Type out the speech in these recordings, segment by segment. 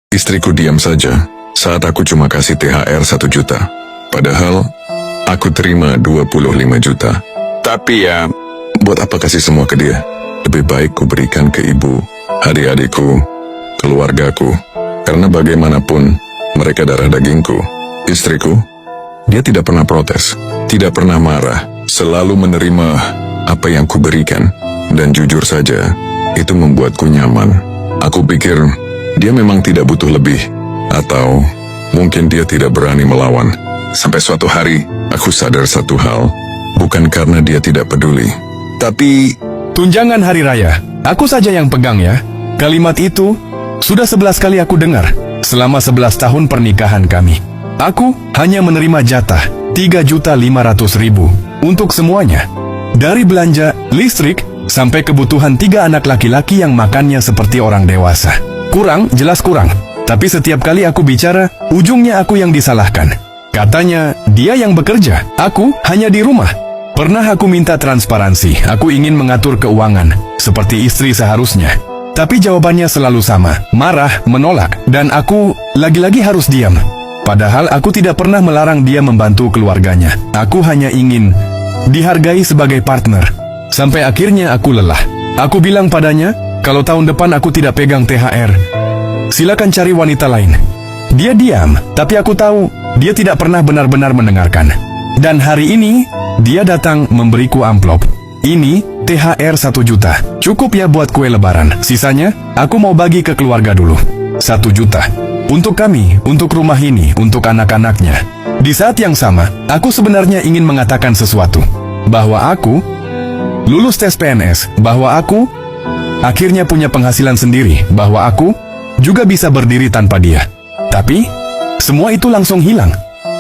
Istriku diam saja saat aku cuma kasih THR 1 juta. Padahal aku terima 25 juta. Tapi ya, buat apa kasih semua ke dia? Lebih baik ku berikan ke ibu, adik-adikku, keluargaku. Karena bagaimanapun mereka darah dagingku. Istriku, dia tidak pernah protes, tidak pernah marah, selalu menerima apa yang ku berikan. Dan jujur saja, itu membuatku nyaman. Aku pikir dia memang tidak butuh lebih, atau mungkin dia tidak berani melawan. Sampai suatu hari, aku sadar satu hal, bukan karena dia tidak peduli, tapi... Tunjangan hari raya, aku saja yang pegang ya. Kalimat itu sudah 11 kali aku dengar selama 11 tahun pernikahan kami. Aku hanya menerima jatah 3.500.000 untuk semuanya. Dari belanja, listrik, sampai kebutuhan 3 anak laki-laki yang makannya seperti orang dewasa. Kurang, jelas kurang. Tapi setiap kali aku bicara, ujungnya aku yang disalahkan. Katanya, dia yang bekerja, aku hanya di rumah. Pernah aku minta transparansi, aku ingin mengatur keuangan, seperti istri seharusnya. Tapi jawabannya selalu sama, marah, menolak, dan aku lagi-lagi harus diam. Padahal aku tidak pernah melarang dia membantu keluarganya. Aku hanya ingin dihargai sebagai partner. Sampai akhirnya aku lelah. Aku bilang padanya, kalau tahun depan aku tidak pegang THR, silakan cari wanita lain. Dia diam, tapi aku tahu dia tidak pernah benar-benar mendengarkan. Dan hari ini, dia datang memberiku amplop. Ini THR 1 juta. Cukup ya buat kue lebaran. Sisanya, aku mau bagi ke keluarga dulu. 1 juta. Untuk kami, untuk rumah ini, untuk anak-anaknya. Di saat yang sama, aku sebenarnya ingin mengatakan sesuatu. Bahwa aku lulus tes PNS, bahwa aku akhirnya punya penghasilan sendiri, bahwa aku juga bisa berdiri tanpa dia. Tapi, semua itu langsung hilang.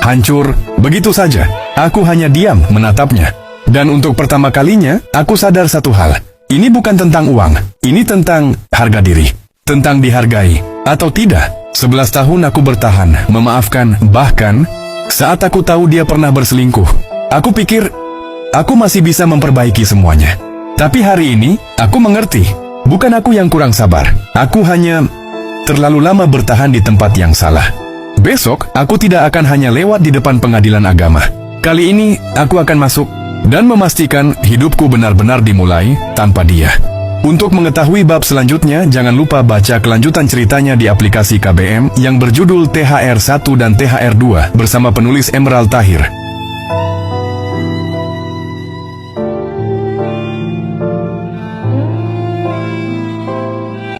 Hancur, begitu saja. Aku hanya diam menatapnya. Dan untuk pertama kalinya, aku sadar satu hal. Ini bukan tentang uang, ini tentang harga diri. Tentang dihargai, atau tidak. 11 tahun aku bertahan, memaafkan, bahkan saat aku tahu dia pernah berselingkuh. Aku pikir, aku masih bisa memperbaiki semuanya. Tapi hari ini, aku mengerti. Bukan aku yang kurang sabar. Aku hanya terlalu lama bertahan di tempat yang salah. Besok, aku tidak akan hanya lewat di depan pengadilan agama. Kali ini, aku akan masuk dan memastikan hidupku benar-benar dimulai tanpa dia. Untuk mengetahui bab selanjutnya, jangan lupa baca kelanjutan ceritanya di aplikasi KBM yang berjudul THR 1 dan THR 2 bersama penulis Emerald Tahir.